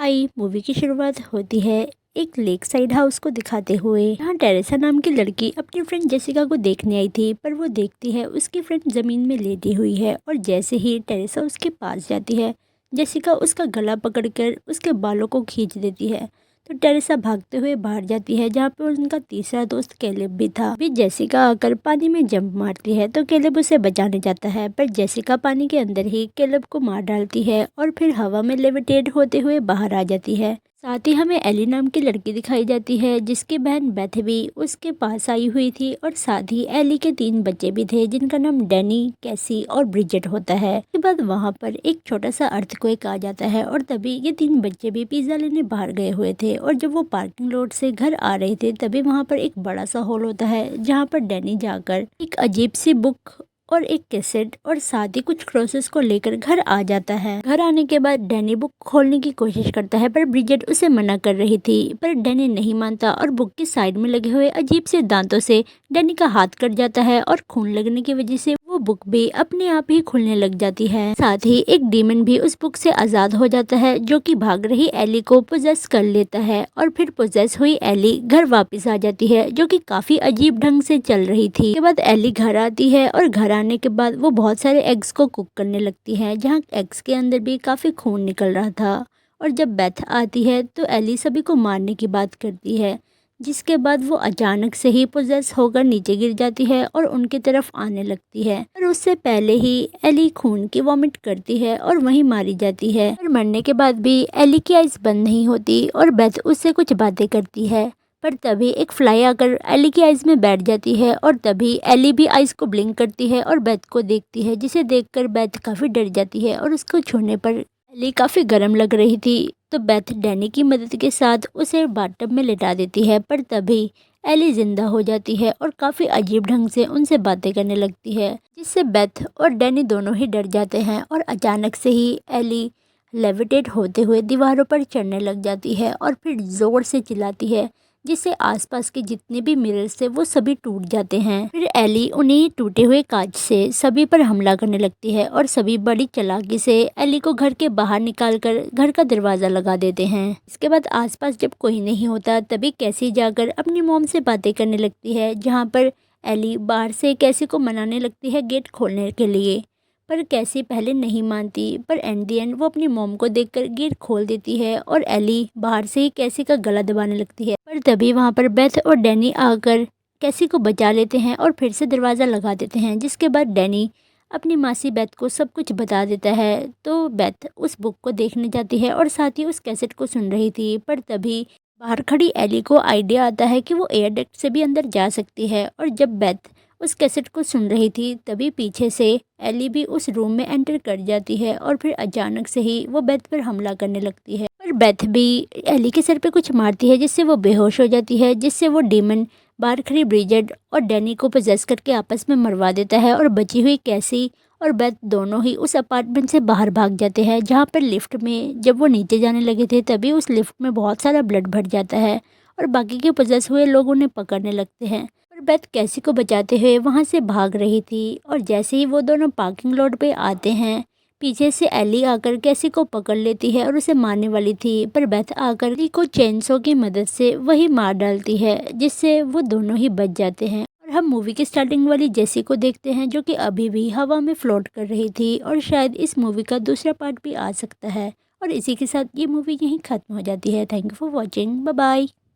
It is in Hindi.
आई मूवी की शुरुआत होती है एक लेक साइड हाउस को दिखाते हुए। यहाँ टेरेसा नाम की लड़की अपनी फ्रेंड जेसिका को देखने आई थी, पर वो देखती है उसकी फ्रेंड जमीन में लेटी हुई है और जैसे ही टेरेसा उसके पास जाती है, जेसिका उसका गला पकड़कर उसके बालों को खींच देती है। तो टेरेसा भागते हुए बाहर जाती है, जहाँ पे उनका तीसरा दोस्त कैलेब भी था। भी जेसिका आकर पानी में जंप मारती है तो कैलेब उसे बचाने जाता है, पर जेसिका पानी के अंदर ही कैलेब को मार डालती है और फिर हवा में लेविटेट होते हुए बाहर आ जाती है। साथ ही हमें एली नाम की लड़की दिखाई जाती है, जिसकी बहन बेथ भी उसके पास आई हुई थी और साथ ही एली के 3 बच्चे भी थे, जिनका नाम डैनी, कैसी और ब्रिजेट होता है। उसके बाद वहाँ पर एक छोटा सा अर्थक्वेक आ जाता है और तभी ये 3 बच्चे भी पिज्जा लेने बाहर गए हुए थे और जब वो पार्किंग लॉट से घर आ रहे थे तभी वहाँ पर एक बड़ा सा हॉल होता है, जहाँ पर डैनी जाकर एक अजीब सी बुक और एक कैसेट और साथ ही कुछ क्रोसेस को लेकर घर आ जाता है। घर आने के बाद डैनी बुक खोलने की कोशिश करता है, पर ब्रिजेट उसे मना कर रही थी, पर डैनी नहीं मानता और बुक की साइड में लगे हुए अजीब से दांतों से डैनी का हाथ कट जाता है और खून लगने की वजह से वो बुक भी अपने आप ही खुलने लग जाती है। साथ ही एक डीमन भी उस बुक से आजाद हो जाता है, जो कि भाग रही एली को पोजेस कर लेता है और फिर पोजेस हुई एली घर वापस आ जाती है, जो कि काफी अजीब ढंग से चल रही थी। उसके बाद एली घर आती है और घर आने के बाद वो बहुत सारे एग्स को कुक करने लगती है, जहाँ एग्स के अंदर भी काफी खून निकल रहा था। और जब बेथ आती है तो एली सभी को मारने की बात करती है, जिसके बाद वो अचानक से ही पोजेस होकर नीचे गिर जाती है और उनकी तरफ आने लगती है। पर उससे पहले ही एली खून की वॉमिट करती है और वहीं मारी जाती है। पर मरने के बाद भी एली की आइज बंद नहीं होती और बेथ उससे कुछ बातें करती है, पर तभी एक फ्लाई आकर एली की आइज में बैठ जाती है और तभी एली भी आइज को ब्लिंक करती है और बेथ को देखती है, जिसे देखकर बेथ काफी डर जाती है और उसको छूने पर एली काफी गर्म लग रही थी। तो बेथ डैनी की मदद के साथ उसे बाथटब में लेटा देती है, पर तभी एली जिंदा हो जाती है और काफी अजीब ढंग से उनसे बातें करने लगती है, जिससे बेथ और डैनी दोनों ही डर जाते हैं और अचानक से ही एली लेविटेट होते हुए दीवारों पर चढ़ने लग जाती है और फिर जोर से चिल्लाती है, जिससे आसपास के जितने भी मिरर्स थे वो सभी टूट जाते हैं। फिर एली उन्हीं टूटे हुए कांच से सभी पर हमला करने लगती है और सभी बड़ी चालाकी से एली को घर के बाहर निकालकर घर का दरवाजा लगा देते हैं। इसके बाद आसपास जब कोई नहीं होता तभी कैसी जाकर अपनी मॉम से बातें करने लगती है, जहाँ पर एली बाहर से कैसी को मनाने लगती है गेट खोलने के लिए, पर कैसी पहले नहीं मानती, पर एंड दी एंड वो अपनी मॉम को देखकर गेट खोल देती है और एली बाहर से ही कैसी का गला दबाने लगती है। पर तभी वहां पर बेथ और डैनी आकर कैसी को बचा लेते हैं और फिर से दरवाज़ा लगा देते हैं, जिसके बाद डैनी अपनी मासी बेथ को सब कुछ बता देता है। तो बेथ उस बुक को देखने जाती है और साथ ही उस कैसेट को सुन रही थी, पर तभी बाहर खड़ी एली को आइडिया आता है कि वो एयर डक्ट से भी अंदर जा सकती है। और जब बेथ उस कैसेट को सुन रही थी तभी पीछे से एली भी उस रूम में एंटर कर जाती है और फिर अचानक से ही वो बेथ पर हमला करने लगती है। पर बेथ भी एली के सर पे कुछ मारती है, जिससे वो बेहोश हो जाती है, जिससे वो डीमन बाहर खड़ी ब्रिजेट और डैनी को पोजेस करके आपस में मरवा देता है और बची हुई कैसी और बेथ दोनों ही उस अपार्टमेंट से बाहर भाग जाते हैं, जहाँ पर लिफ्ट में जब वो नीचे जाने लगे थे तभी उस लिफ्ट में बहुत सारा ब्लड भर जाता है और बाकी के पोजेस हुए लोग उन्हें पकड़ने लगते हैं। पर बेथ कैसी को बचाते हुए वहां से भाग रही थी और जैसे ही वो दोनों पार्किंग लॉट पे आते हैं, पीछे से एली आकर कैसी को पकड़ लेती है और उसे मारने वाली थी, पर बेथ आकर एली को चेनसो की मदद से वही मार डालती है, जिससे वो दोनों ही बच जाते हैं। और हम मूवी की स्टार्टिंग वाली जेसी को देखते हैं, जो कि अभी भी हवा में फ्लोट कर रही थी और शायद इस मूवी का दूसरा पार्ट भी आ सकता है। और इसी के साथ ये मूवी यहीं खत्म हो जाती है। Thank you for watching, bye bye.